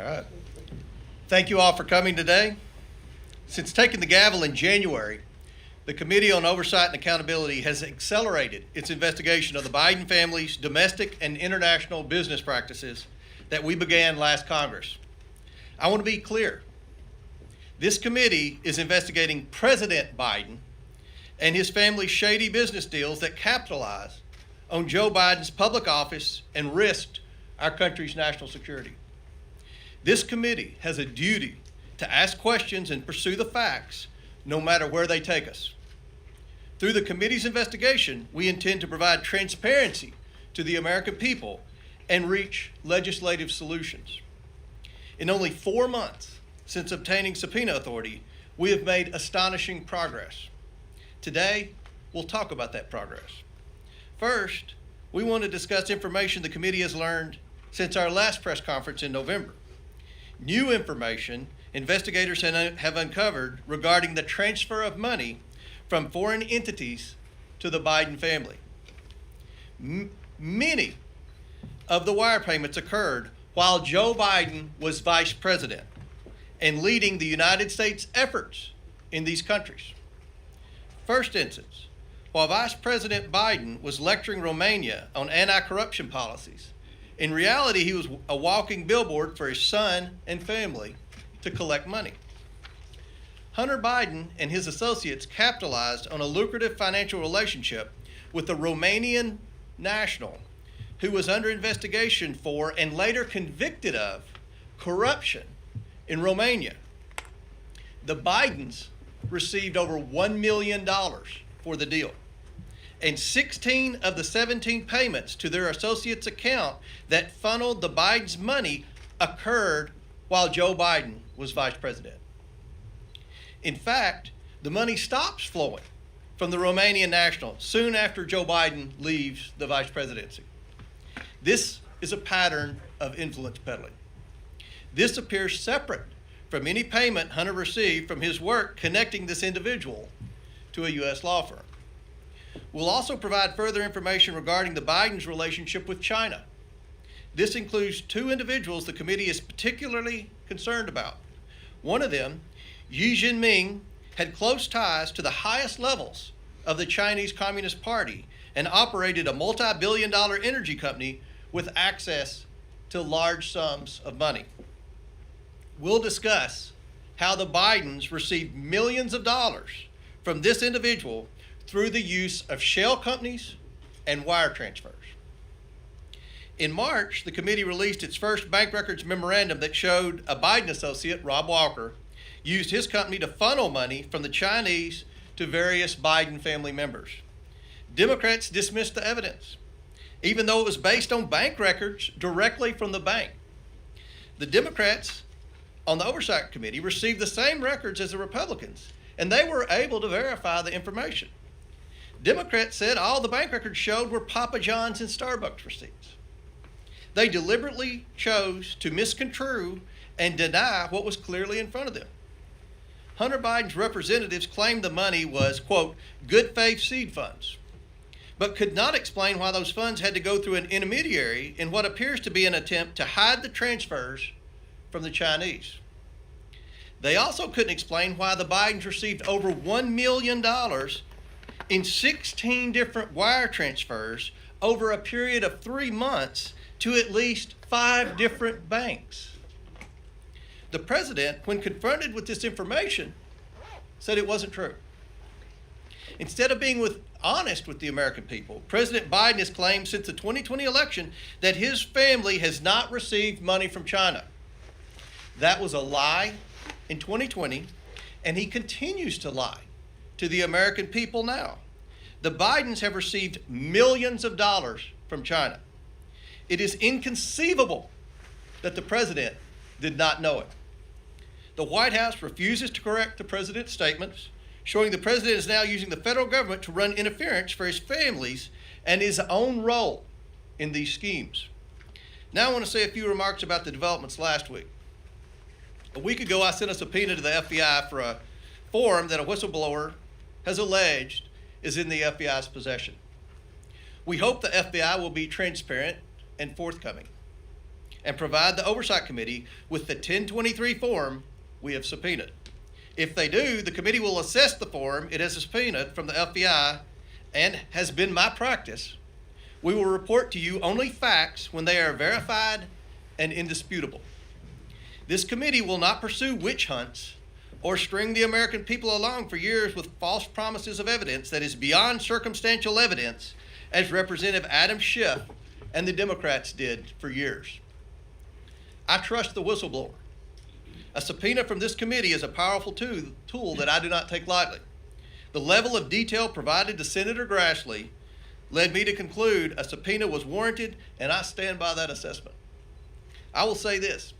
All right. Thank you all for coming today. Since taking the gavel in January, the Committee on Oversight and Accountability has accelerated its investigation of the Biden family's domestic and international business practices that we began last Congress. I want to be clear. This committee is investigating President Biden and his family's shady business deals that capitalize on Joe Biden's public office and risked our country's national security. This committee has a duty to ask questions and pursue the facts, no matter where they take us. Through the committee's investigation, we intend to provide transparency to the American people and reach legislative solutions. In only 4 months since obtaining subpoena authority, we have made astonishing progress. Today, we'll talk about that progress. First, we want to discuss information the committee has learned since our last press conference in November. New information investigators have uncovered regarding the transfer of money from foreign entities to the Biden family. Many of the wire payments occurred while Joe Biden was vice president and leading the United States efforts in these countries. First instance, while Vice President Biden was lecturing Romania on anti-corruption policies, in reality, he was a walking billboard for his son and family to collect money. Hunter Biden and his associates capitalized on a lucrative financial relationship with a Romanian national who was under investigation for and later convicted of corruption in Romania. The Bidens received over $1 million for the deal. And 16 of the 17 payments to their associates' account that funneled the Biden's money occurred while Joe Biden was vice president. In fact, the money stops flowing from the Romanian national soon after Joe Biden leaves the vice presidency. This is a pattern of influence peddling. This appears separate from any payment Hunter received from his work connecting this individual to a U.S. law firm. We'll also provide further information regarding the Biden's relationship with China. This includes 2 individuals the committee is particularly concerned about. One of them, Xi Jinping, had close ties to the highest levels of the Chinese Communist Party and operated a multi-billion-dollar energy company with access to large sums of money. We'll discuss how the Bidens received millions of dollars from this individual through the use of shell companies and wire transfers. In March, the committee released its first bank records memorandum that showed a Biden associate, Rob Walker, used his company to funnel money from the Chinese to various Biden family members. Democrats dismissed the evidence, even though it was based on bank records directly from the bank. The Democrats on the Oversight Committee received the same records as the Republicans, and they were able to verify the information. Democrats said all the bank records showed were Papa John's and Starbucks receipts. They deliberately chose to misconstrue and deny what was clearly in front of them. Hunter Biden's representatives claimed the money was, quote, good faith seed funds, but could not explain why those funds had to go through an intermediary in what appears to be an attempt to hide the transfers from the Chinese. They also couldn't explain why the Bidens received over $1 million in 16 different wire transfers over a period of 3 months to at least 5 different banks. The president, when confronted with this information, said it wasn't true. Instead of being honest with the American people, President Biden has claimed since the 2020 election that his family has not received money from China. That was a lie in 2020, and he continues to lie to the American people now. The Bidens have received millions of dollars from China. It is inconceivable that the president did not know it. The White House refuses to correct the president's statements, showing the president is now using the federal government to run interference for his families and his own role in these schemes. Now I want to say a few remarks about the developments last week. A week ago, I sent a subpoena to the FBI for a form that a whistleblower has alleged is in the FBI's possession. We hope the FBI will be transparent and forthcoming. and provide the Oversight Committee with the 1023 form we have subpoenaed. If they do, the committee will assess the form it has subpoenaed from the FBI, and has been my practice. We will report to you only facts when they are verified and indisputable. This committee will not pursue witch hunts or string the American people along for years with false promises of evidence that is beyond circumstantial evidence, as Representative Adam Schiff and the Democrats did for years. I trust the whistleblower. A subpoena from this committee is a powerful tool that I do not take lightly. The level of detail provided to Senator Grassley led me to conclude a subpoena was warranted, and I stand by that assessment. I will say this.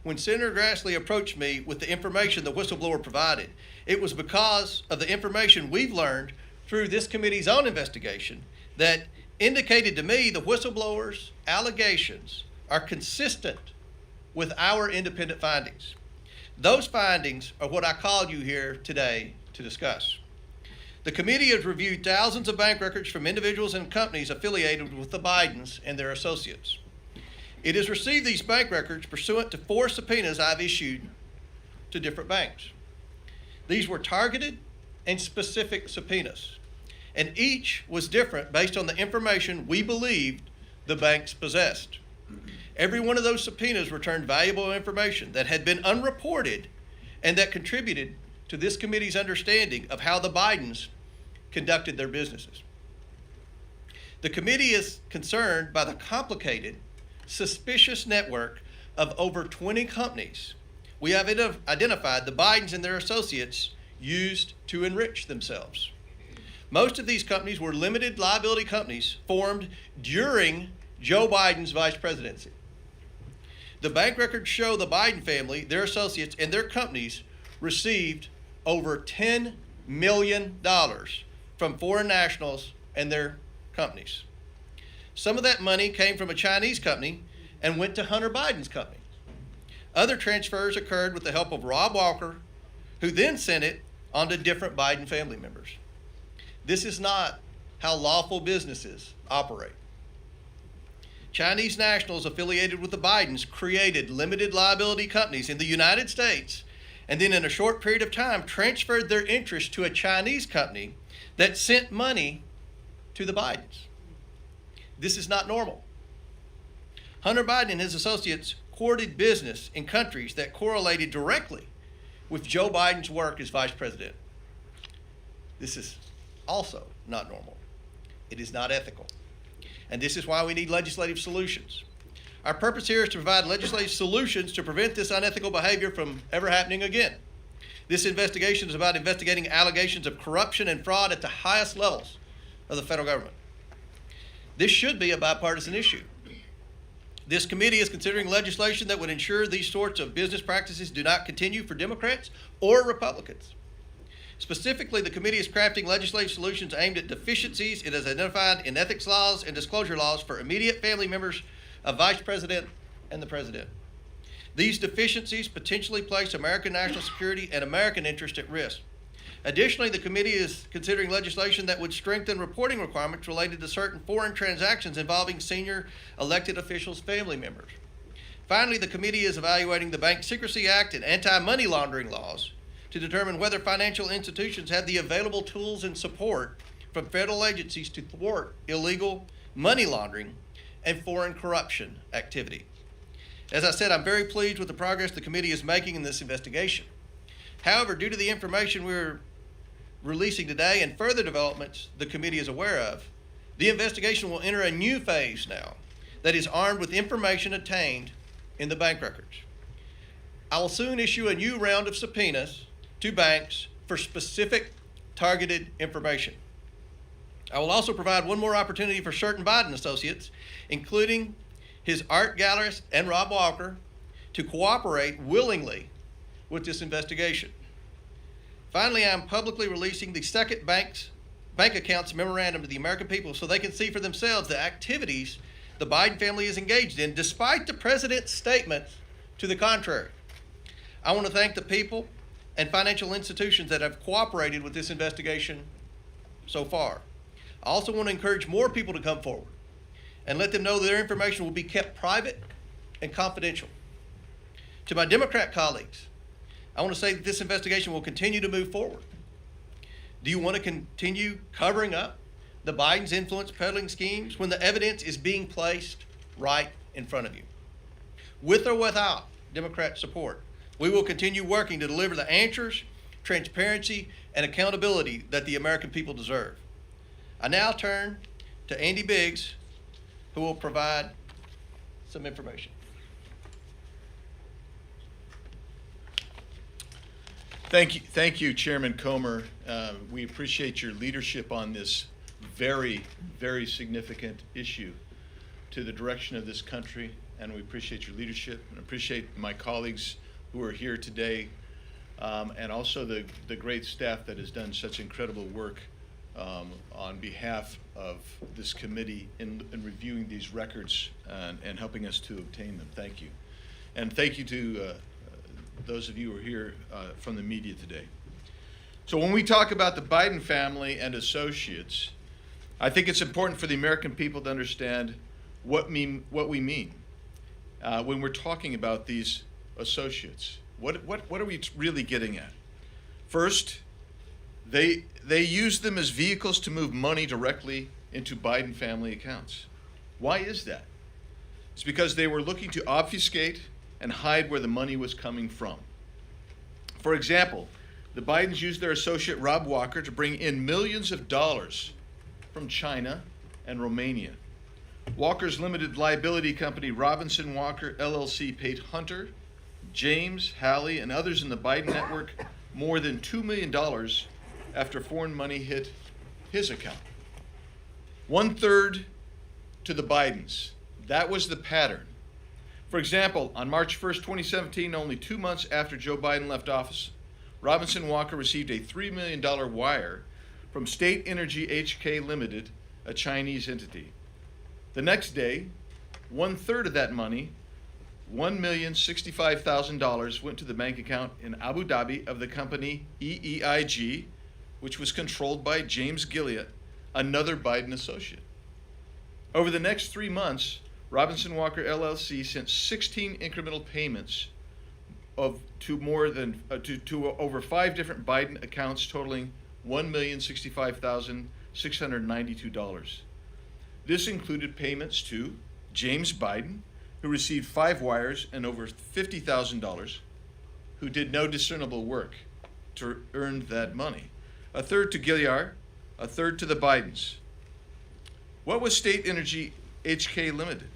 When Senator Grassley approached me with the information the whistleblower provided, it was because of the information we've learned through this committee's own investigation that indicated to me the whistleblower's allegations are consistent with our independent findings. Those findings are what I called you here today to discuss. The committee has reviewed thousands of bank records from individuals and companies affiliated with the Bidens and their associates. It has received these bank records pursuant to 4 subpoenas I've issued to different banks. These were targeted and specific subpoenas, and each was different based on the information we believed the banks possessed. Every one of those subpoenas returned valuable information that had been unreported and that contributed to this committee's understanding of how the Bidens conducted their businesses. The committee is concerned by the complicated, suspicious network of over 20 companies we have identified the Bidens and their associates used to enrich themselves. Most of these companies were limited liability companies formed during Joe Biden's vice presidency. The bank records show the Biden family, their associates, and their companies received over $10 million from foreign nationals and their companies. Some of that money came from a Chinese company and went to Hunter Biden's company. Other transfers occurred with the help of Rob Walker, who then sent it on to different Biden family members. This is not how lawful businesses operate. Chinese nationals affiliated with the Bidens created limited liability companies in the United States, and then in a short period of time transferred their interest to a Chinese company that sent money to the Bidens. This is not normal. Hunter Biden and his associates courted business in countries that correlated directly with Joe Biden's work as vice president. This is also not normal. It is not ethical. And this is why we need legislative solutions. Our purpose here is to provide legislative solutions to prevent this unethical behavior from ever happening again. This investigation is about investigating allegations of corruption and fraud at the highest levels of the federal government. This should be a bipartisan issue. This committee is considering legislation that would ensure these sorts of business practices do not continue for Democrats or Republicans. Specifically, the committee is crafting legislative solutions aimed at deficiencies it has identified in ethics laws and disclosure laws for immediate family members of Vice President and the President. These deficiencies potentially place American national security and American interest at risk. Additionally, the committee is considering legislation that would strengthen reporting requirements related to certain foreign transactions involving senior elected officials' family members. Finally, the committee is evaluating the Bank Secrecy Act and anti-money laundering laws to determine whether financial institutions have the available tools and support from federal agencies to thwart illegal money laundering and foreign corruption activity. As I said, I'm very pleased with the progress the committee is making in this investigation. However, due to the information we're releasing today and further developments the committee is aware of, the investigation will enter a new phase now that is armed with information obtained in the bank records. I will soon issue a new round of subpoenas to banks for specific targeted information. I will also provide one more opportunity for certain Biden associates, including his art gallerist and Rob Walker, to cooperate willingly with this investigation. Finally, I am publicly releasing the second bank accounts memorandum to the American people so they can see for themselves the activities the Biden family is engaged in, despite the president's statements to the contrary. I want to thank the people and financial institutions that have cooperated with this investigation so far. I also want to encourage more people to come forward and let them know that their information will be kept private and confidential. To my Democrat colleagues, I want to say that this investigation will continue to move forward. Do you want to continue covering up the Biden's influence peddling schemes when the evidence is being placed right in front of you? With or without Democrat support, we will continue working to deliver the answers, transparency, and accountability that the American people deserve. I now turn to Andy Biggs, who will provide some information. Thank you, Chairman Comer. We appreciate your leadership on this very, very significant issue to the direction of this country, and we appreciate your leadership and appreciate my colleagues who are here today, and also the great staff that has done such incredible work on behalf of this committee in reviewing these records and helping us to obtain them. Thank you. And thank you to those of you who are here from the media today. So when we talk about the Biden family and associates, I think it's important for the American people to understand what we mean when we're talking about these associates. What are we really getting at? First, they use them as vehicles to move money directly into Biden family accounts. Why is that? It's because they were looking to obfuscate and hide where the money was coming from. For example, the Bidens used their associate Rob Walker to bring in millions of dollars from China and Romania. Walker's limited liability company, Robinson Walker LLC, paid Hunter, James, Hallie, and others in the Biden network more than $2 million after foreign money hit his account. 1/3 to the Bidens. That was the pattern. For example, on March 1st, 2017, only 2 months after Joe Biden left office, Robinson Walker received a $3 million wire from State Energy HK Limited, a Chinese entity. The next day, 1/3 of that money, $1,065,000, went to the bank account in Abu Dhabi of the company EEIG, which was controlled by James Gilliatt, another Biden associate. Over the next 3 months, Robinson Walker LLC sent 16 incremental payments to over 5 different Biden accounts totaling $1,065,692. This included payments to James Biden, who received 5 wires and over $50,000, who did no discernible work to earn that money. 1/3 to Gilliard, 1/3 to the Bidens. What was State Energy HK Limited?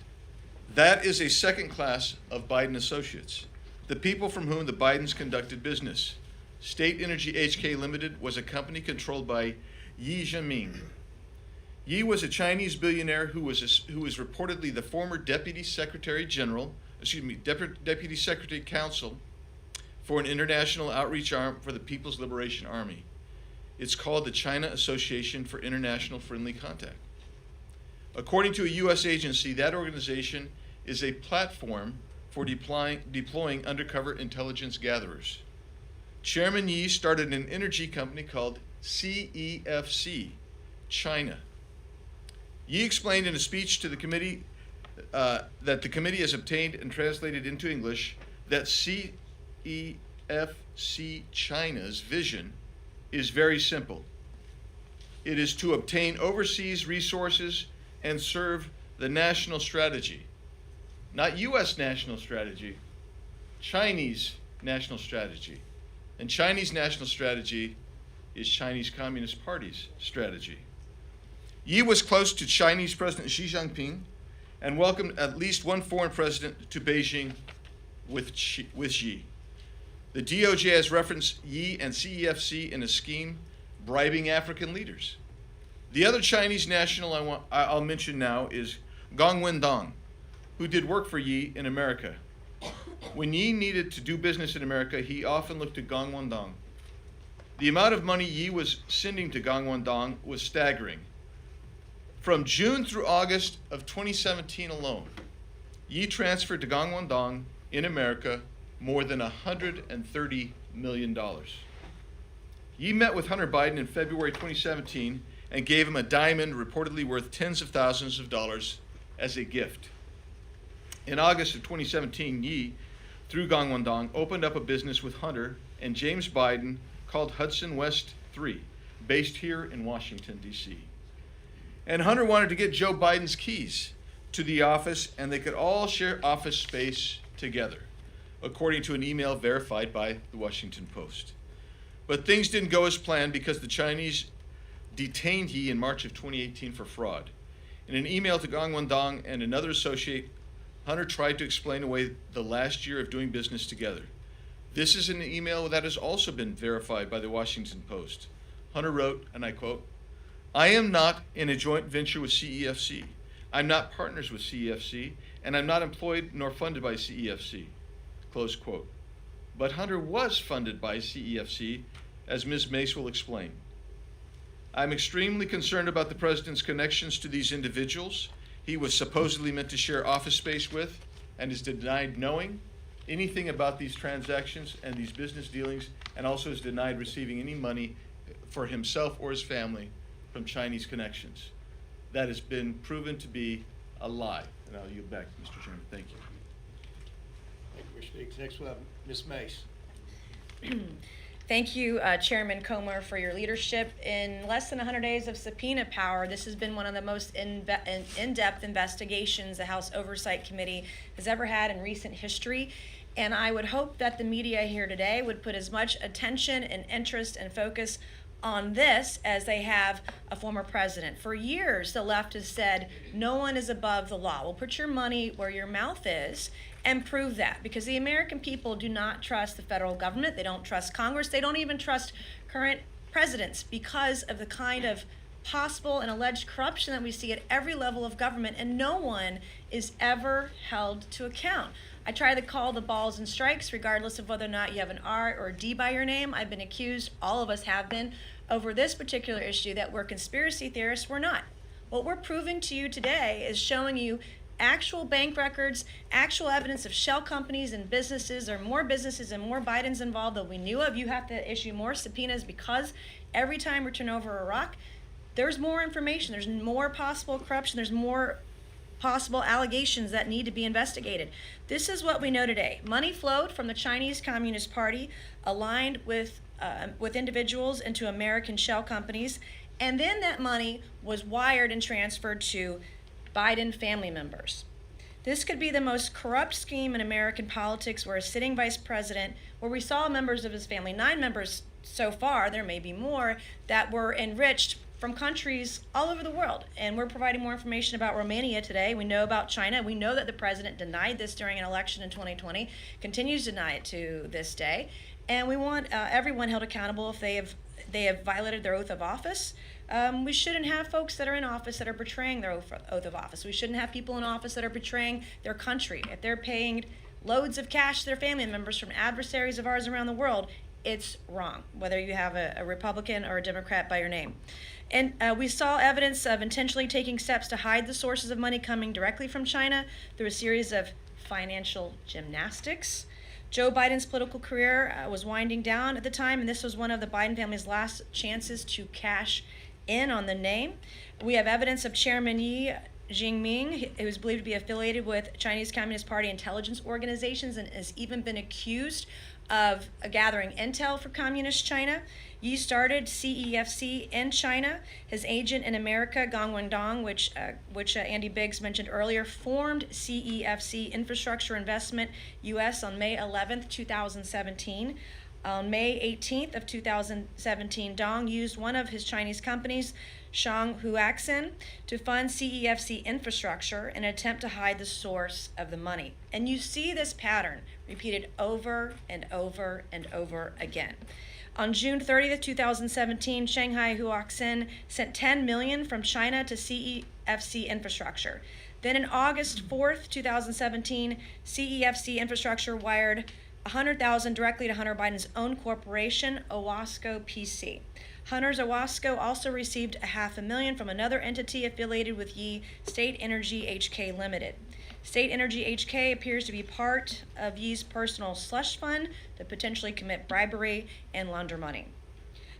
That is a second class of Biden associates, the people from whom the Bidens conducted business. State Energy HK Limited was a company controlled by Yi Jianming. Yi was a Chinese billionaire who was reportedly the former Deputy Secretary Counsel for an international outreach arm for the People's Liberation Army. It's called the China Association for International Friendly Contact. According to a U.S. agency, that organization is a platform for deploying undercover intelligence gatherers. Chairman Yi started an energy company called CEFC, China. Yi explained in a speech to the committee that the committee has obtained and translated into English that CEFC China's vision is very simple. It is to obtain overseas resources and serve the national strategy. Not U.S. national strategy, Chinese national strategy. And Chinese national strategy is Chinese Communist Party's strategy. Yi was close to Chinese President Xi Jinping and welcomed at least one foreign president to Beijing with Xi. The DOJ has referenced Yi and CEFC in a scheme bribing African leaders. The other Chinese national I'll mention now is Gong Wendong, who did work for Yi in America. When Yi needed to do business in America, he often looked to Gong Wendong. The amount of money Yi was sending to Gong Wendong was staggering. From June through August of 2017 alone, Yi transferred to Gong Wendong in America more than $130 million. Yi met with Hunter Biden in February 2017 and gave him a diamond reportedly worth tens of thousands of dollars as a gift. In August of 2017, Yi, through Gangwon-dong, opened up a business with Hunter and James Biden called Hudson West 3, based here in Washington, D.C. And Hunter wanted to get Joe Biden's keys to the office, and they could all share office space together, according to an email verified by the Washington Post. But things didn't go as planned because the Chinese detained Yi in March of 2018 for fraud. In an email to Gangwon-dong and another associate, Hunter tried to explain away the last year of doing business together. This is an email that has also been verified by the Washington Post. Hunter wrote, and I quote, "I am not in a joint venture with CEFC. I'm not partners with CEFC, and I'm not employed nor funded by CEFC." Close quote. But Hunter was funded by CEFC, as Ms. Mace will explain. "I'm extremely concerned about the president's connections to these individuals he was supposedly meant to share office space with, and is denied knowing anything about these transactions and these business dealings, and also is denied receiving any money for himself or his family from Chinese connections. That has been proven to be a lie." And I'll yield back, Mr. Chairman. Thank you. Thank you, Mr. Diggs. Next, we'll have Ms. Mace. Thank you, Chairman Comer, for your leadership. In less than 100 days of subpoena power, this has been one of the most in-depth investigations the House Oversight Committee has ever had in recent history. And I would hope that the media here today would put as much attention and interest and focus on this as they have a former president. For years, the left has said, no one is above the law. Well, put your money where your mouth is and prove that, because the American people do not trust the federal government. They don't trust Congress. They don't even trust current presidents because of the kind of possible and alleged corruption that we see at every level of government, and no one is ever held to account. I try to call the balls and strikes regardless of whether or not you have an R or a D by your name. I've been accused, all of us have been, over this particular issue that we're conspiracy theorists. We're not. What we're proving to you today is showing you actual bank records, actual evidence of shell companies and businesses. There are more businesses and more Bidens involved than we knew of. You have to issue more subpoenas because every time we turn over a rock, there's more information, there's more possible corruption, there's more possible allegations that need to be investigated. This is what we know today. Money flowed from the Chinese Communist Party, aligned with individuals into American shell companies, and then that money was wired and transferred to Biden family members. This could be the most corrupt scheme in American politics, where a sitting vice president, where we saw members of his family, 9 members so far, there may be more, that were enriched from countries all over the world. And we're providing more information about Romania today. We know about China. We know that the president denied this during an election in 2020, continues to deny it to this day. And we want everyone held accountable if they have violated their oath of office. We shouldn't have folks that are in office that are betraying their oath of office. We shouldn't have people in office that are betraying their country. If they're paying loads of cash to their family members from adversaries of ours around the world, it's wrong, whether you have a Republican or a Democrat by your name. And we saw evidence of intentionally taking steps to hide the sources of money coming directly from China through a series of financial gymnastics. Joe Biden's political career was winding down at the time, and this was one of the Biden family's last chances to cash in on the name. We have evidence of Chairman Yi Jinping, who is believed to be affiliated with Chinese Communist Party intelligence organizations and has even been accused of gathering intel for Communist China. Yi started CEFC in China. His agent in America, Gangwon-dong, which Andy Biggs mentioned earlier, formed CEFC Infrastructure Investment US on May 11th, 2017. On May 18th of 2017, Dong used one of his Chinese companies, Shanghuaxin, to fund CEFC infrastructure in an attempt to hide the source of the money. And you see this pattern repeated over and over and over again. On June 30th, 2017, Shanghai Huaxin sent $10 million from China to CEFC infrastructure. Then in August 4th, 2017, CEFC infrastructure wired $100,000 directly to Hunter Biden's own corporation, Owasco PC. Hunter's Owasco also received $500,000 from another entity affiliated with Yi, State Energy HK Limited. State Energy HK appears to be part of Yi's personal slush fund to potentially commit bribery and launder money.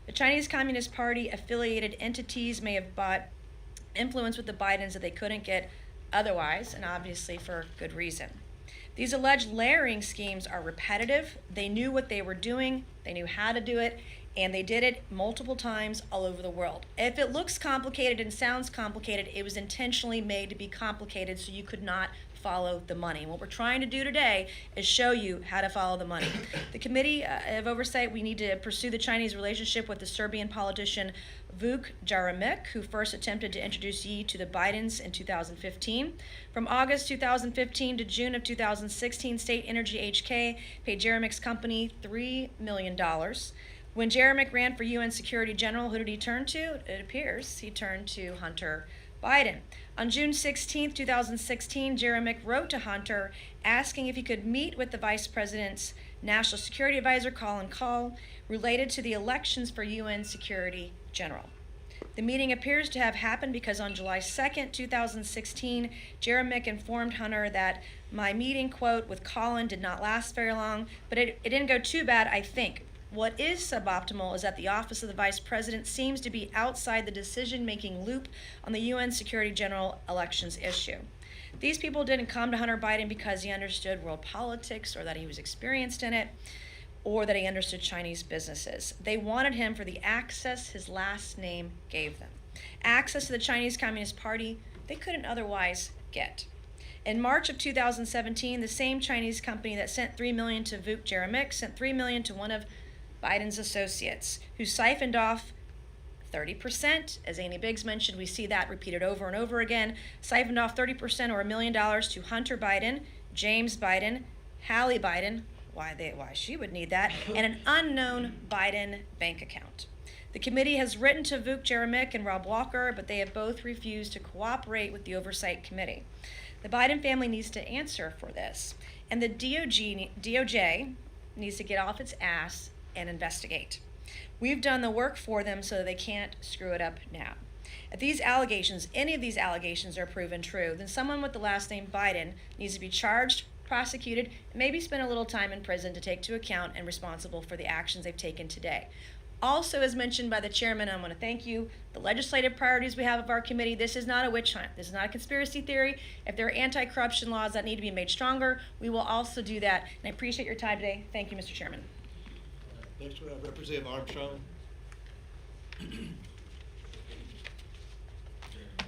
The Chinese Communist Party affiliated entities may have bought influence with the Bidens that they couldn't get otherwise, and obviously for good reason. These alleged layering schemes are repetitive. They knew what they were doing, they knew how to do it, and they did it multiple times all over the world. If it looks complicated and sounds complicated, it was intentionally made to be complicated so you could not follow the money. And what we're trying to do today is show you how to follow the money. The Committee of Oversight, we need to pursue the Chinese relationship with the Serbian politician Vuk Jeremic, who first attempted to introduce Yi to the Bidens in 2015. From August 2015 to June of 2016, State Energy HK paid Jeremic's company $3 million. When Jeremic ran for UN Security General, who did he turn to? It appears he turned to Hunter Biden. On June 16, 2016, Jeremic wrote to Hunter asking if he could meet with the Vice President's National Security Advisor, Colin Kahl, related to the elections for UN Security General. The meeting appears to have happened because on July 2, 2016, Jeremic informed Hunter that my meeting, quote, with Colin did not last very long, but it didn't go too bad, I think. What is suboptimal is that the Office of the Vice President seems to be outside the decision-making loop on the UN Security General elections issue. These people didn't come to Hunter Biden because he understood world politics or that he was experienced in it or that he understood Chinese businesses. They wanted him for the access his last name gave them. Access to the Chinese Communist Party they couldn't otherwise get. In March of 2017, the same Chinese company that sent $3 million to Vuk Jeremic sent $3 million to one of Biden's associates, who siphoned off 30%. As Annie Biggs mentioned, we see that repeated over and over again. Siphoned off 30% or $1 million to Hunter Biden, James Biden, Hallie Biden, why she would need that, and an unknown Biden bank account. The committee has written to Vuk Jeremic and Rob Walker, but they have both refused to cooperate with the Oversight Committee. The Biden family needs to answer for this, and the DOJ needs to get off its ass and investigate. We've done the work for them so they can't screw it up now. If these allegations, any of these allegations are proven true, then someone with the last name Biden needs to be charged, prosecuted, and maybe spend a little time in prison to take to account and responsible for the actions they've taken today. Also, as mentioned by the chairman, I want to thank you, the legislative priorities we have of our committee. This is not a witch hunt. This is not a conspiracy theory. If there are anti-corruption laws that need to be made stronger, we will also do that. And I appreciate your time today. Thank you, Mr. Chairman. Next we have Representative Armstrong.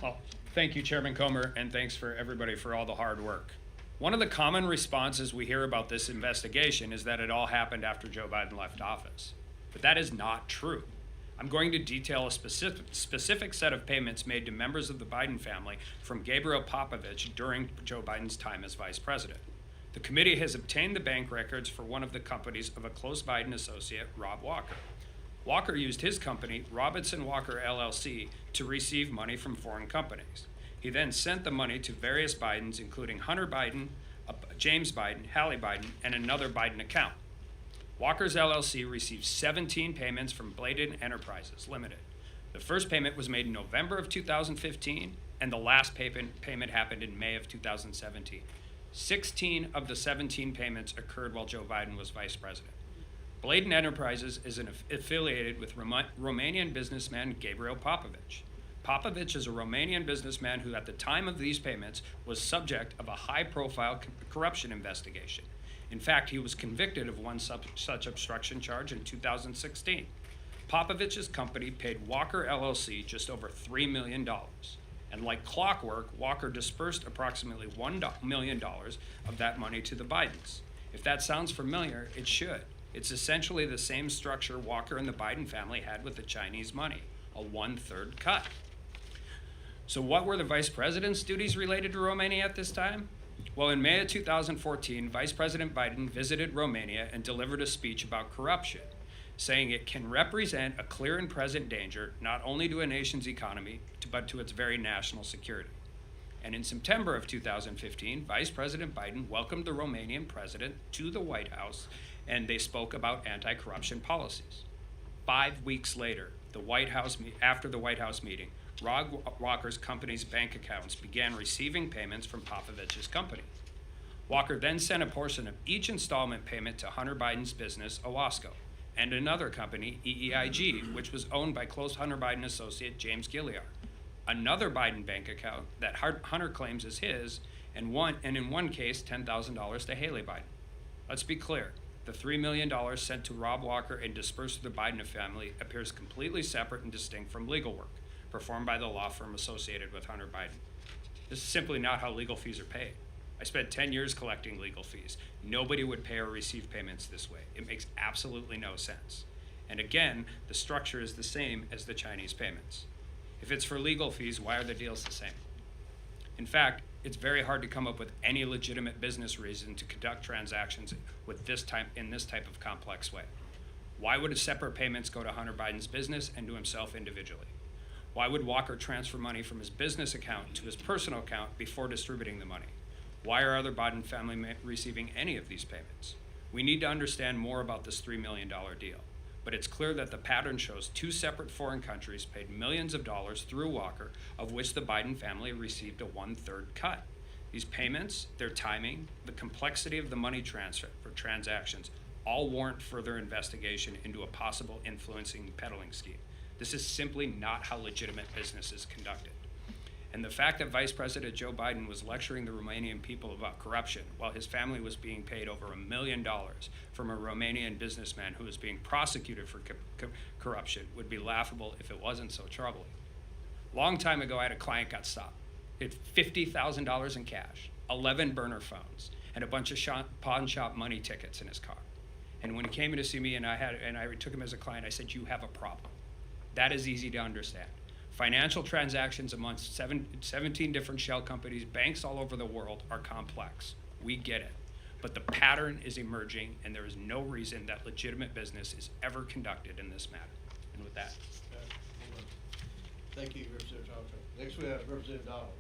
Well, thank you, Chairman Comer, and thanks for everybody for all the hard work. One of the common responses we hear about this investigation is that it all happened after Joe Biden left office. But that is not true. I'm going to detail a specific set of payments made to members of the Biden family from Gabriel Popovich during Joe Biden's time as vice president. The committee has obtained the bank records for one of the companies of a close Biden associate, Rob Walker. Walker used his company, Robinson Walker LLC, to receive money from foreign companies. He then sent the money to various Bidens, including Hunter Biden, James Biden, Hallie Biden, and another Biden account. Walker's LLC received 17 payments from Bladen Enterprises Limited. The first payment was made in November of 2015, and the last payment happened in May of 2017. 16 of the 17 payments occurred while Joe Biden was vice president. Bladen Enterprises is affiliated with Romanian businessman Gabriel Popovich. Popovich is a Romanian businessman who, at the time of these payments, was subject of a high-profile corruption investigation. In fact, he was convicted of one such obstruction charge in 2016. Popovich's company paid Walker LLC just over $3 million. And like clockwork, Walker dispersed approximately $1 million of that money to the Bidens. If that sounds familiar, it should. It's essentially the same structure Walker and the Biden family had with the Chinese money, a 1/3 cut. So what were the vice president's duties related to Romania at this time? Well, in May of 2014, Vice President Biden visited Romania and delivered a speech about corruption, saying it can represent a clear and present danger not only to a nation's economy, but to its very national security. And in September of 2015, Vice President Biden welcomed the Romanian president to the White House, and they spoke about anti-corruption policies. 5 weeks later, after the White House meeting, Rob Walker's company's bank accounts began receiving payments from Popovich's company. Walker then sent a portion of each installment payment to Hunter Biden's business, Owasco, and another company, EEIG, which was owned by close Hunter Biden associate James Gilliard. another Biden bank account that Hunter claims is his, and in one case, $10,000 to Haley Biden. Let's be clear. The $3 million sent to Rob Walker and dispersed to the Biden family appears completely separate and distinct from legal work performed by the law firm associated with Hunter Biden. This is simply not how legal fees are paid. I spent 10 years collecting legal fees. Nobody would pay or receive payments this way. It makes absolutely no sense. And again, the structure is the same as the Chinese payments. If it's for legal fees, why are the deals the same? In fact, it's very hard to come up with any legitimate business reason to conduct transactions in this type of complex way. Why would separate payments go to Hunter Biden's business and to himself individually? Why would Walker transfer money from his business account to his personal account before distributing the money? Why are other Biden family receiving any of these payments? We need to understand more about this $3 million deal. But it's clear that the pattern shows two separate foreign countries paid millions of dollars through Walker, of which the Biden family received a 1/3 cut. These payments, their timing, the complexity of the money transfer for transactions all warrant further investigation into a possible influencing peddling scheme. This is simply not how legitimate business is conducted. And the fact that Vice President Joe Biden was lecturing the Romanian people about corruption while his family was being paid over $1 million from a Romanian businessman who was being prosecuted for corruption would be laughable if it wasn't so troubling. Long time ago, I had a client got stopped. He had $50,000 in cash, 11 burner phones, and a bunch of pawn shop money tickets in his car. And when he came in to see me and I took him as a client, I said, "You have a problem." That is easy to understand. Financial transactions amongst 17 different shell companies, banks all over the world are complex. We get it. But the pattern is emerging, and there is no reason that legitimate business is ever conducted in this matter. And with that. Thank you, Representative Thompson. Next we have Representative Donald.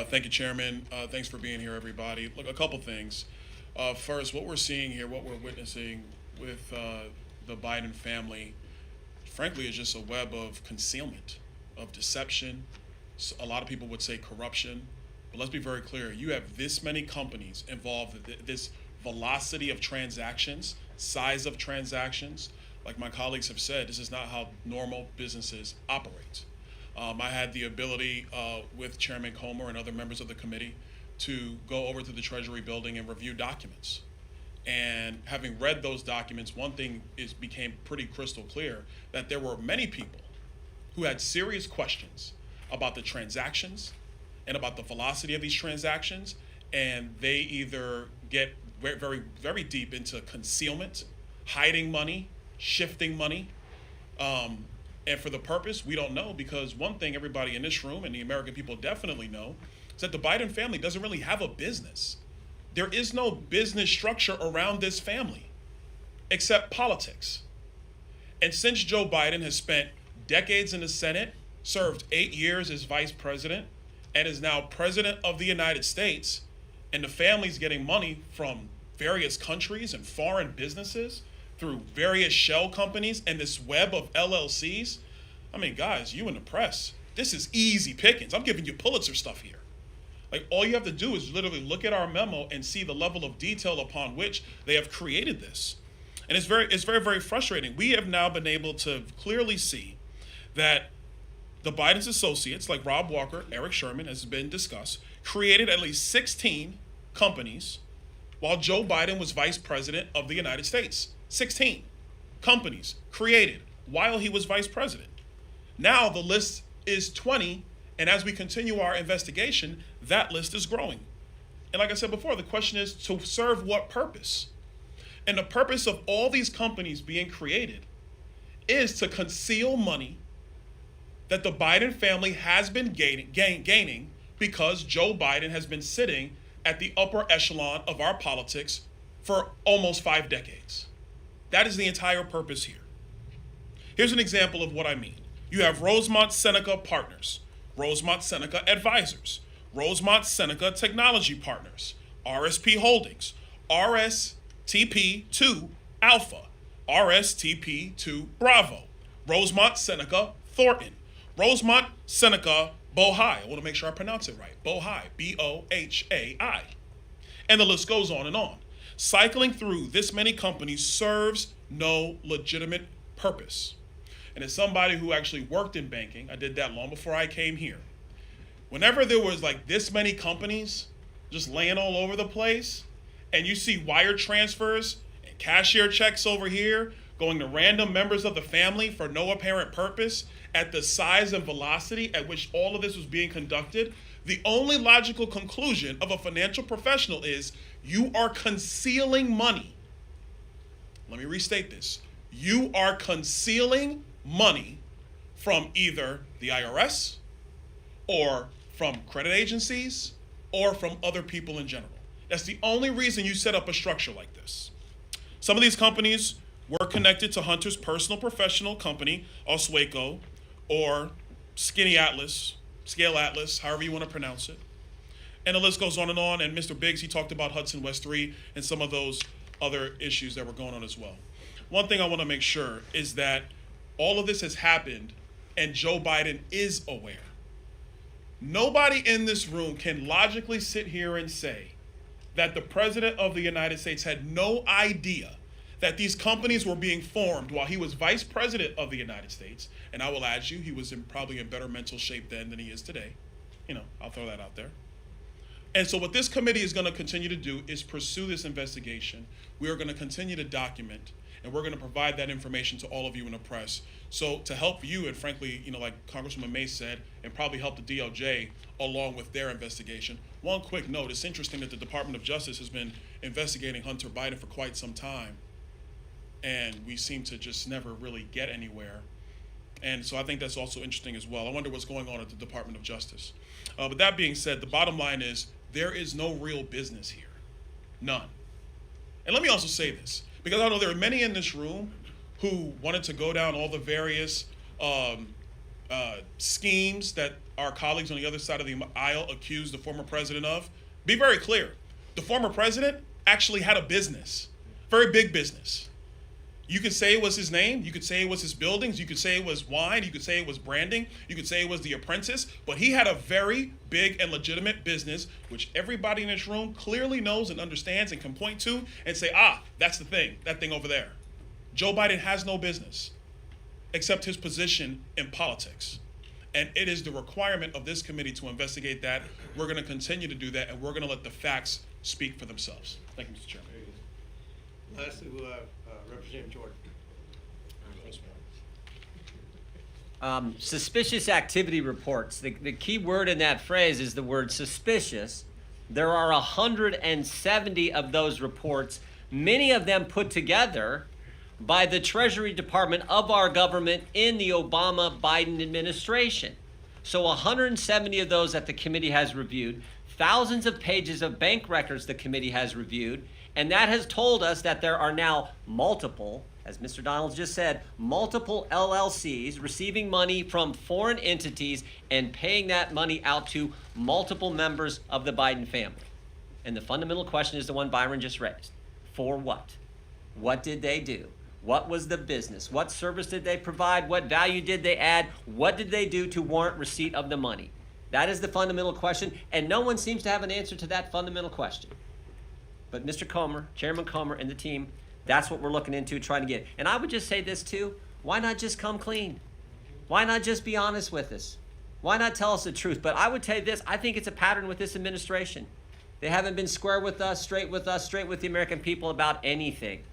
Thank you, Chairman. Thanks for being here, everybody. Look, a couple things. First, what we're seeing here, what we're witnessing with the Biden family, frankly, is just a web of concealment, of deception. A lot of people would say corruption. But let's be very clear. You have this many companies involved, this velocity of transactions, size of transactions. Like my colleagues have said, this is not how normal businesses operate. I had the ability with Chairman Comer and other members of the committee to go over to the Treasury building and review documents. And having read those documents, one thing became pretty crystal clear, that there were many people who had serious questions about the transactions and about the velocity of these transactions, and they either get very, very deep into concealment, hiding money, shifting money, and for the purpose, we don't know, because one thing everybody in this room and the American people definitely know is that the Biden family doesn't really have a business. There is no business structure around this family except politics. And since Joe Biden has spent decades in the Senate, served 8 years as vice president, and is now president of the United States, and the family's getting money from various countries and foreign businesses through various shell companies and this web of LLCs. I mean, guys, you in the press, this is easy pickings. I'm giving you Pulitzer stuff here. Like, all you have to do is literally look at our memo and see the level of detail upon which they have created this. And it's very, very frustrating. We have now been able to clearly see that the Biden's associates, like Rob Walker, Eric Sherman, has been discussed, created at least 16 companies while Joe Biden was vice president of the United States. 16 companies created while he was vice president. Now the list is 20, and as we continue our investigation, that list is growing. And like I said before, the question is to serve what purpose? And the purpose of all these companies being created is to conceal money that the Biden family has been gaining because Joe Biden has been sitting at the upper echelon of our politics for almost 5 decades. That is the entire purpose here. Here's an example of what I mean. You have Rosemont Seneca Partners, Rosemont Seneca Advisors, Rosemont Seneca Technology Partners, RSP Holdings, RSTP2 Alpha, RSTP2 Bravo, Rosemont Seneca Thornton, Rosemont Seneca Bohai. I want to make sure I pronounce it right. Bohai, B-O-H-A-I. And the list goes on and on. Cycling through this many companies serves no legitimate purpose. And as somebody who actually worked in banking, I did that long before I came here. Whenever there was like this many companies just laying all over the place, and you see wire transfers and cashier checks over here going to random members of the family for no apparent purpose at the size and velocity at which all of this was being conducted, the only logical conclusion of a financial professional is you are concealing money. Let me restate this. You are concealing money from either the IRS or from credit agencies or from other people in general. That's the only reason you set up a structure like this. Some of these companies were connected to Hunter's personal professional company, Oswego, or Skinny Atlas, Scale Atlas, however you want to pronounce it. And the list goes on. And Mr. Biggs, he talked about Hudson West 3 and some of those other issues that were going on as well. One thing I want to make sure is that all of this has happened and Joe Biden is aware. Nobody in this room can logically sit here and say that the President of the United States had no idea that these companies were being formed while he was Vice President of the United States. And I will add you, he was probably in better mental shape then than he is today. I'll throw that out there. And so what this committee is going to continue to do is pursue this investigation. We are going to continue to document, and we're going to provide that information to all of you in the press. So to help you, and frankly, like Congresswoman May said, and probably help the DOJ along with their investigation. One quick note, it's interesting that the Department of Justice has been investigating Hunter Biden for quite some time, and we seem to just never really get anywhere. And so I think that's also interesting as well. I wonder what's going on at the Department of Justice. But that being said, the bottom line is there is no real business here. None. And let me also say this, because I know there are many in this room who wanted to go down all the various schemes that our colleagues on the other side of the aisle accused the former president of. Be very clear. The former president actually had a business, very big business. You could say it was his name. You could say it was his buildings. You could say it was wine. You could say it was branding. You could say it was The Apprentice. But he had a very big and legitimate business, which everybody in this room clearly knows and understands and can point to and say, that's the thing, that thing over there. Joe Biden has no business except his position in politics. And it is the requirement of this committee to investigate that. We're going to continue to do that, and we're going to let the facts speak for themselves. Thank you, Mr. Chairman. Lastly, we'll have Representative Jordan. Suspicious activity reports. The key word in that phrase is the word suspicious. There are 170 of those reports, many of them put together by the Treasury Department of our government in the Obama-Biden administration. So 170 of those that the committee has reviewed, thousands of pages of bank records the committee has reviewed, and that has told us that there are now multiple, as Mr. Donalds just said, multiple LLCs receiving money from foreign entities and paying that money out to multiple members of the Biden family. And the fundamental question is the one Byron just raised. For what? What did they do? What was the business? What service did they provide? What value did they add? What did they do to warrant receipt of the money? That is the fundamental question, and no one seems to have an answer to that fundamental question. But Mr. Comer, Chairman Comer, and the team, that's what we're looking into, trying to get. And I would just say this too, why not just come clean? Why not just be honest with us? Why not tell us the truth? But I would tell you this, I think it's a pattern with this administration. They haven't been square with us, straight with the American people about anything.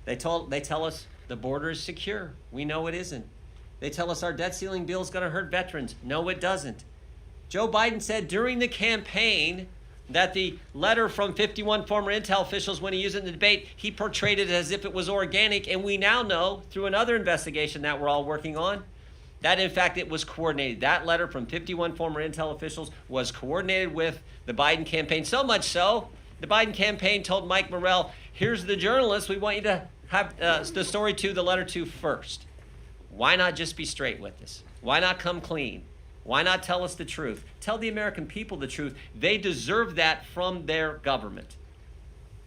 They tell us the border is secure. We know it isn't. They tell us our debt ceiling bill is going to hurt veterans. No, it doesn't. Joe Biden said during the campaign that the letter from 51 former intel officials, when he used it in the debate, he portrayed it as if it was organic. And we now know through another investigation that we're all working on that in fact it was coordinated. That letter from 51 former intel officials was coordinated with the Biden campaign. So much so, the Biden campaign told Mike Morrell, here's the journalist we want you to have the story to, the letter to first. Why not just be straight with us? Why not come clean? Why not tell us the truth? Tell the American people the truth. They deserve that from their government.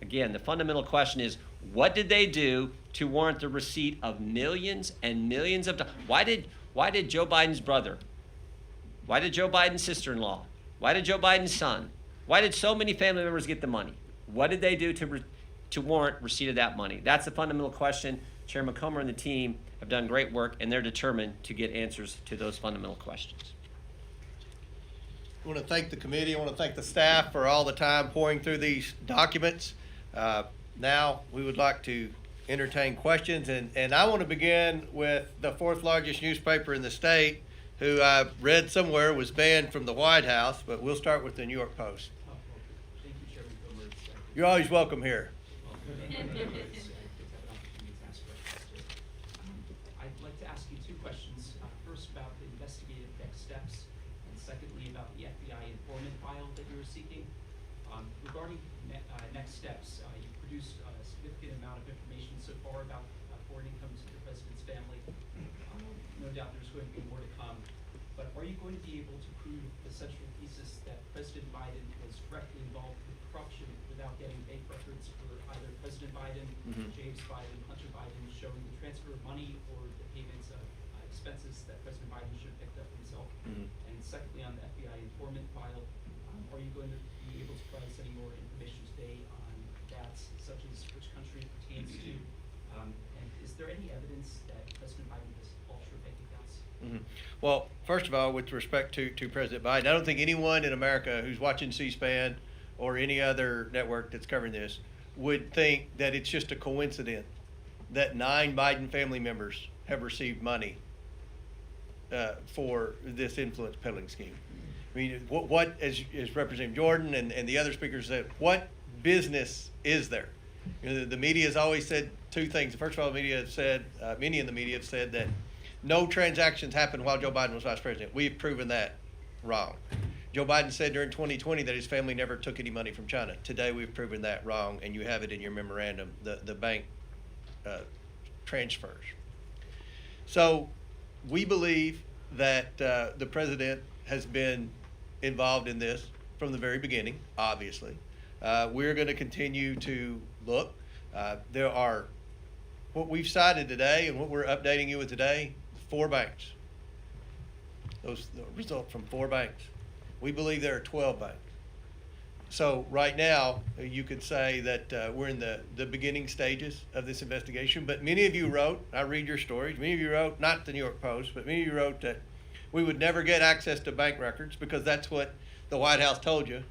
Again, the fundamental question is, what did they do to warrant the receipt of millions and millions of dollars? Why did Joe Biden's brother? Why did Joe Biden's sister-in-law? Why did Joe Biden's son? Why did so many family members get the money? What did they do to warrant receipt of that money? That's the fundamental question. Chairman Comer and the team have done great work, and they're determined to get answers to those fundamental questions. I want to thank the committee. I want to thank the staff for all the time pouring through these documents. Now, we would like to entertain questions, and I want to begin with the fourth largest newspaper in the state, who I read somewhere was banned from the White House, but we'll start with the New York Post. Thank you, Chairman Comer. You're always welcome here. I'd like to ask you two questions. First, about the investigative next steps, and secondly, about the FBI informant file that you were seeking. Regarding next steps, you've produced a significant amount of information so far about foreign income to the president's family. No doubt there's going to be more to come. But are you going to be able to prove the central thesis that President Biden was directly involved with corruption without getting bank records for either President Biden, James Biden, Hunter Biden, showing the transfer of money or the payments of expenses that President Biden should have picked up himself? And secondly, on the FBI informant file, are you going to be able to provide us any more information today on that, such as which country it pertains to? And is there any evidence that President Biden has offshore bank accounts? Well, first of all, with respect to President Biden, I don't think anyone in America who's watching C-SPAN or any other network that's covering this would think that it's just a coincidence that 9 Biden family members have received money for this influence peddling scheme. I mean, what as Representative Jordan and the other speakers said, what business is there? You know, the media has always said two things. First of all, the media have said, many in the media have said that no transactions happened while Joe Biden was vice president. We've proven that wrong. Joe Biden said during 2020 that his family never took any money from China. Today we've proven that wrong, and you have it in your memorandum, the bank transfers. So we believe that the president has been involved in this from the very beginning, obviously. We're going to continue to look. There are, what we've cited today and what we're updating you with today, 4 banks. Those result from 4 banks. We believe there are 12 banks. So right now, you could say that we're in the beginning stages of this investigation, but many of you wrote, I read your stories, many of you wrote, not the New York Post, but many of you wrote that we would never get access to bank records because that's what the White House told you.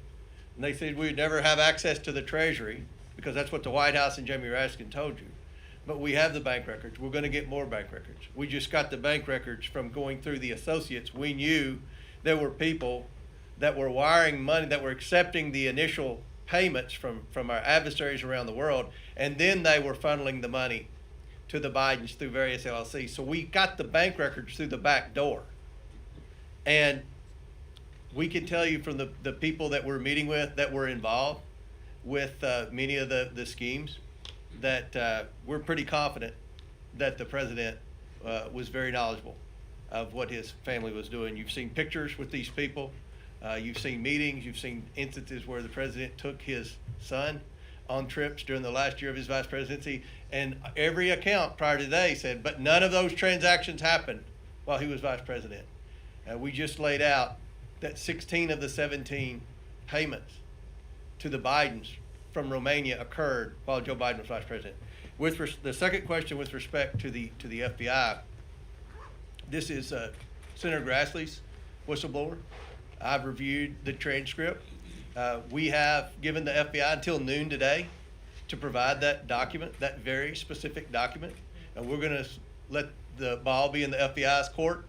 And they said we would never have access to the Treasury because that's what the White House and Jamie Raskin told you. But we have the bank records. We're going to get more bank records. We just got the bank records from going through the associates. We knew there were people that were wiring money, that were accepting the initial payments from our adversaries around the world, and then they were funneling the money to the Bidens through various LLCs. So we got the bank records through the back door. And we can tell you from the people that we're meeting with that were involved with many of the schemes that we're pretty confident that the president was very knowledgeable of what his family was doing. You've seen pictures with these people. You've seen meetings. You've seen instances where the president took his son on trips during the last year of his vice presidency. And every account prior to today said, but none of those transactions happened while he was vice president. We just laid out that 16 of the 17 payments to the Bidens from Romania occurred while Joe Biden was vice president. With the second question with respect to the FBI, this is Senator Grassley's whistleblower. I've reviewed the transcript. We have given the FBI until noon today to provide that document, that very specific document. And we're going to let the ball be in the FBI's court.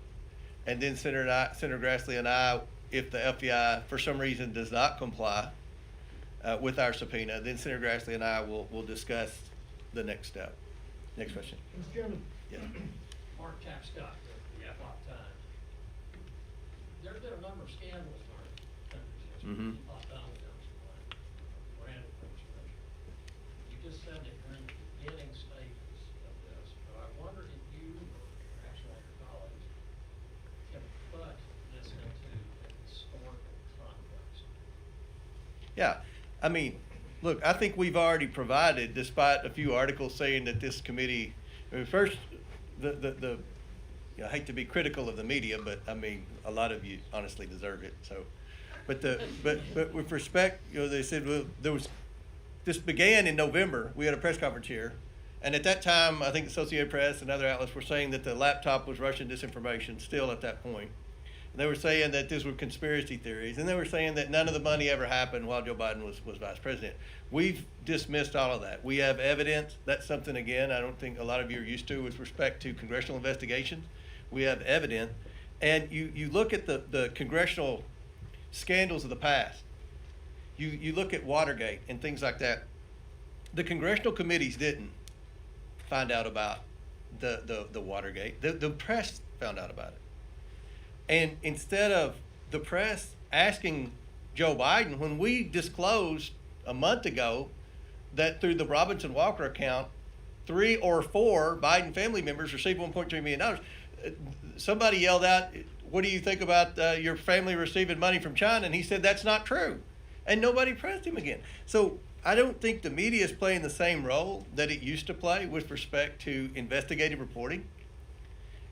And then Senator Grassley and I, if the FBI for some reason does not comply with our subpoena, then Senator Grassley and I will discuss the next step. Next question. Mr. Chairman. Yeah. Mark Tapscott, the Flop Times. There's been a number of scandals in our country since Donald comes to mind, Miranda administration. You just said that you're in the beginning stages of this, but I wonder if you, or perhaps one of your colleagues, can put this into a historical context. Yeah, I mean, look, I think we've already provided, despite a few articles saying that this committee, I mean, first, I hate to be critical of the media, but I mean, a lot of you honestly deserve it. So, but with respect, they said, well, there was this began in November. We had a press conference here. And at that time, I think the Associated Press and other outlets were saying that the laptop was Russian disinformation still at that point. And they were saying that these were conspiracy theories. And they were saying that none of the money ever happened while Joe Biden was vice president. We've dismissed all of that. We have evidence. That's something, again, I don't think a lot of you are used to with respect to congressional investigations. We have evidence. And you look at the congressional scandals of the past. You look at Watergate and things like that. The congressional committees didn't find out about the Watergate. The press found out about it. And instead of the press asking Joe Biden, when we disclosed a month ago that through the Robinson Walker account, 3 or 4 Biden family members received $1.3 million, somebody yelled out, "What do you think about your family receiving money from China?" And he said, "That's not true." And nobody pressed him again. So I don't think the media is playing the same role that it used to play with respect to investigative reporting.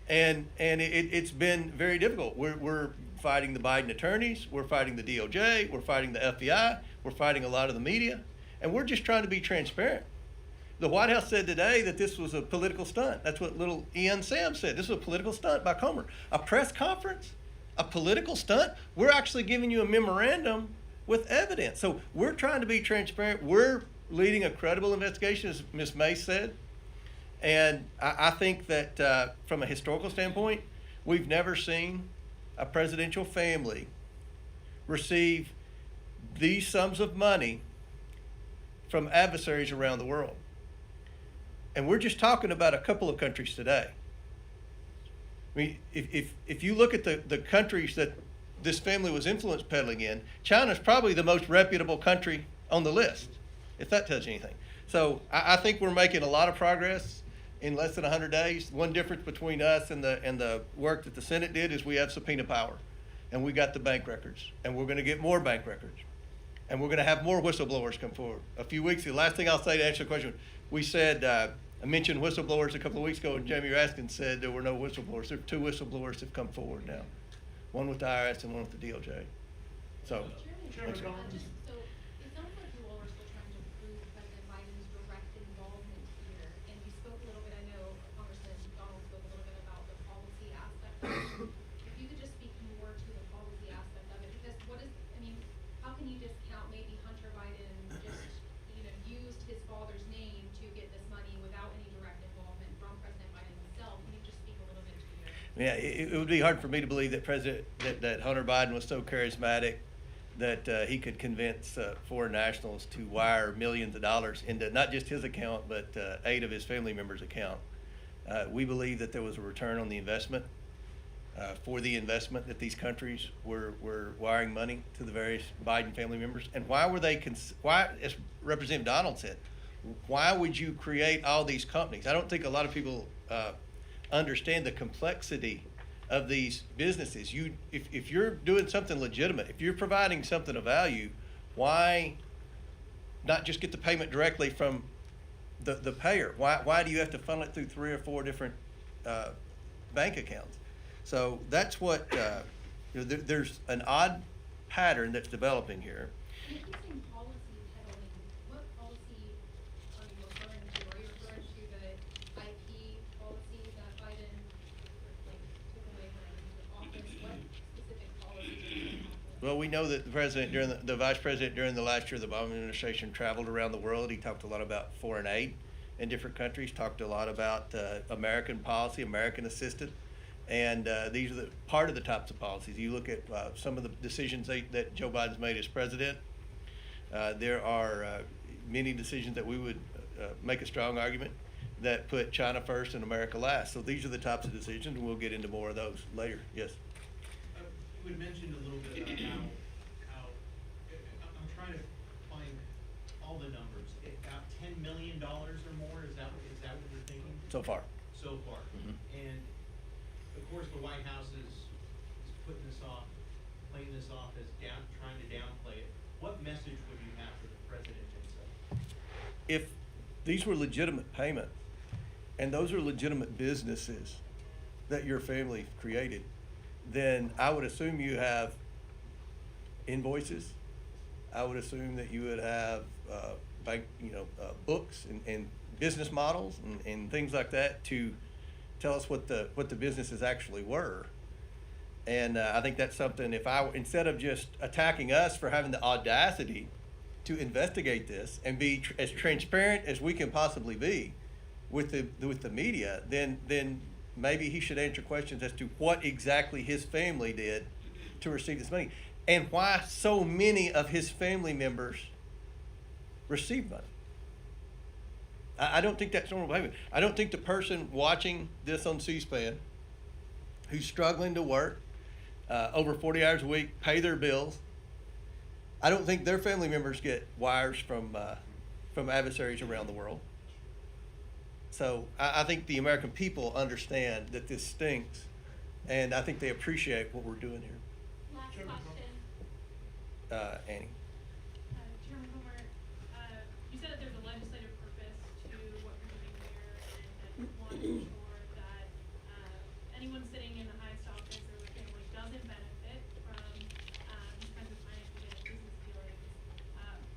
And it's been very difficult. We're fighting the Biden attorneys, we're fighting the DOJ, we're fighting the FBI, we're fighting a lot of the media, and we're just trying to be transparent. The White House said today that this was a political stunt. That's what little Ian Sam said. This was a political stunt by Comer. A press conference? A political stunt? We're actually giving you a memorandum with evidence. So we're trying to be transparent. We're leading a credible investigation, as Ms. May said. And I think that from a historical standpoint, we've never seen a presidential family receive these sums of money from adversaries around the world. And we're just talking about a couple of countries today. I mean, if you look at the countries that this family was influence peddling in, China's probably the most reputable country on the list, if that tells you anything. So I think we're making a lot of progress in less than 100 days. One difference between us and the work that the Senate did is we have subpoena power, and we got the bank records, and we're going to get more bank records, and we're going to have more whistleblowers come forward. A few weeks ago, last thing I'll say to answer the question, we said, I mentioned whistleblowers a couple of weeks ago, and Jamie Raskin said there were no whistleblowers. There are 2 whistleblowers that have come forward now. One with the IRS and one with the DOJ. So, Chairman, So it sounds like you all are still trying to prove President Biden's direct involvement here. And you spoke a little bit, I know Congressman Donald spoke a little bit about the policy aspect of it. If you could just speak more to the policy aspect of it, because how can you discount maybe Hunter Biden just, used his father's name to get this money without any direct involvement from President Biden himself? Can you just speak a little bit to your? yeah, it would be hard for me to believe that that Hunter Biden was so charismatic that he could convince foreign nationals to wire millions of dollars into not just his account, but 8 of his family members' account. We believe that there was a return on the investment for the investment that these countries were wiring money to the various Biden family members. And why were they, why, as Representative Donald said, why would you create all these companies? I don't think a lot of people understand the complexity of these businesses. If you're doing something legitimate, if you're providing something of value, why not just get the payment directly from the payer? Why do you have to funnel it through 3 or 4 different bank accounts? So that's what there's an odd pattern that's developing here. When you're saying policy peddling, what policy are you referring to? Are you referring to the IP policy that Biden took away when he was in office? What specific policy are you referring to? Well, we know that the president the vice president during the last year of the Obama administration traveled around the world. He talked a lot about foreign aid in different countries, talked a lot about American policy, American assistance. And these are part of the types of policies. You look at some of the decisions that Joe Biden's made as president. There are many decisions that we would make a strong argument that put China first and America last. So these are the types of decisions, and we'll get into more of those later. Yes? You had mentioned a little bit about how I'm trying to find all the numbers. About $10 million or more, is that what you're thinking? So far. So far. Mhm. And of course, the White House is putting this off, playing this off as trying to downplay it. What message would you have for the president himself? If these were legitimate payments, and those are legitimate businesses that your family created, then I would assume you have invoices. I would assume that you would have bank, books and business models and things like that to tell us what the businesses actually were. And I think that's something, instead of just attacking us for having the audacity to investigate this and be as transparent as we can possibly be with the media, then maybe he should answer questions as to what exactly his family did to receive this money and why so many of his family members received money. I don't think that's normal behavior. I don't think the person watching this on C-SPAN who's struggling to work over 40 hours a week, pay their bills, I don't think their family members get wires from adversaries around the world. So I think the American people understand that this stinks, and I think they appreciate what we're doing here. Last question. Annie. Chairman Comer, you said that there's a legislative purpose to what you're doing here, and that you want to ensure that anyone sitting in the highest office or the family doesn't benefit from these kinds of financial and business dealings.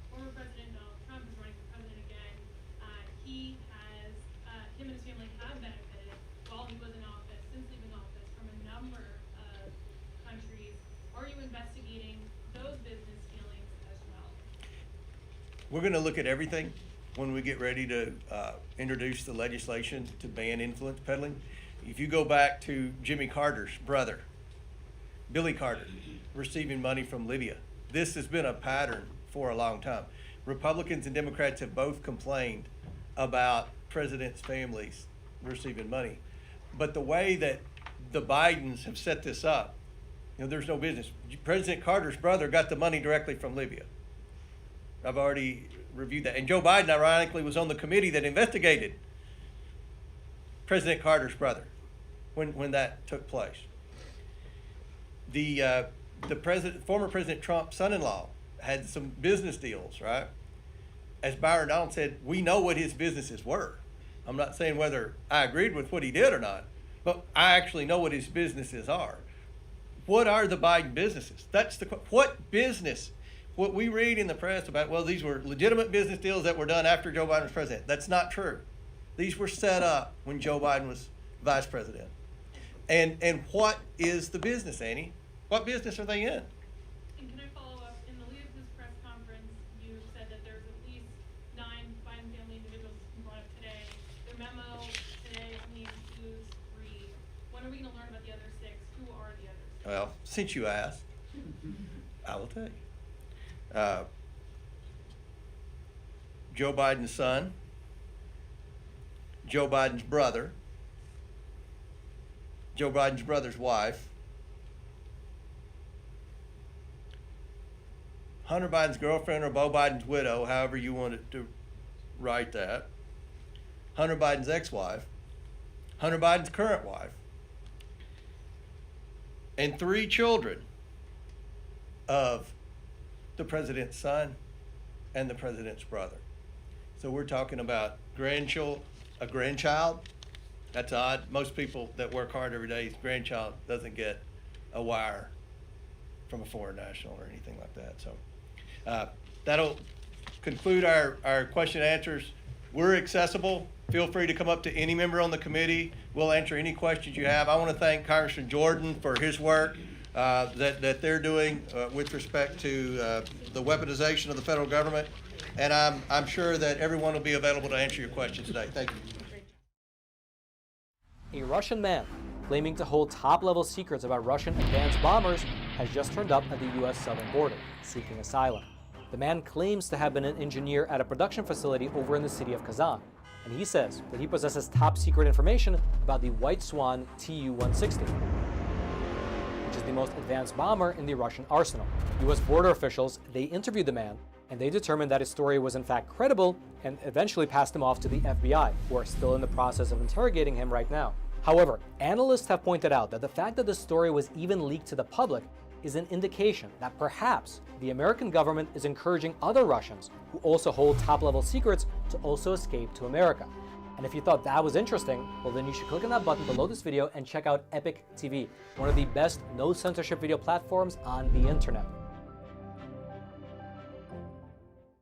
Former President Donald Trump is running for president again. Him and his family have benefited while he was in office, since leaving office, from a number of countries. Are you investigating those business dealings as well? We're going to look at everything when we get ready to introduce the legislation to ban influence peddling. If you go back to Jimmy Carter's brother, Billy Carter, receiving money from Libya, this has been a pattern for a long time. Republicans and Democrats have both complained about presidents' families receiving money. But the way that the Bidens have set this up, there's no business. President Carter's brother got the money directly from Libya. I've already reviewed that. And Joe Biden, ironically, was on the committee that investigated President Carter's brother when that took place. The former President Trump's son-in-law had some business deals, right? As Byron Donald said, we know what his businesses were. I'm not saying whether I agreed with what he did or not, but I actually know what his businesses are. What are the Biden businesses? What business? What we read in the press about, well, these were legitimate business deals that were done after Joe Biden was president. That's not true. These were set up when Joe Biden was vice president. And what is the business, Annie? What business are they in? And can I follow up? In the lead of this press conference, you said that there's at least 9 Biden family individuals brought up today. Their memo today only includes 3. When are we going to learn about the other 6? Who are the others? Well, since you asked, I will tell you. Joe Biden's son, Joe Biden's brother, Joe Biden's brother's wife, Hunter Biden's girlfriend or Beau Biden's widow, however you wanted to write that, Hunter Biden's ex-wife, Hunter Biden's current wife, and 3 children of the president's son and the president's brother. So we're talking about a grandchild. That's odd. Most people that work hard every day, grandchild doesn't get a wire from a foreign national or anything like that. So that'll conclude our question and answers. We're accessible. Feel free to come up to any member on the committee. We'll answer any questions you have. I want to thank Congressman Jordan for his work that they're doing with respect to the weaponization of the federal government. And I'm sure that everyone will be available to answer your questions today. Thank you. A Russian man claiming to hold top-level secrets about Russian advanced bombers has just turned up at the U.S. southern border, seeking asylum. The man claims to have been an engineer at a production facility over in the city of Kazan, and he says that he possesses top-secret information about the White Swan Tu-160, which is the most advanced bomber in the Russian arsenal. U.S. border officials, they interviewed the man, and they determined that his story was in fact credible and eventually passed him off to the FBI, who are still in the process of interrogating him right now. However, analysts have pointed out that the fact that the story was even leaked to the public is an indication that perhaps the American government is encouraging other Russians who also hold top-level secrets to also escape to America. And if you thought that was interesting, well then you should click on that button below this video and check out Epic TV, one of the best no-censorship video platforms on the internet.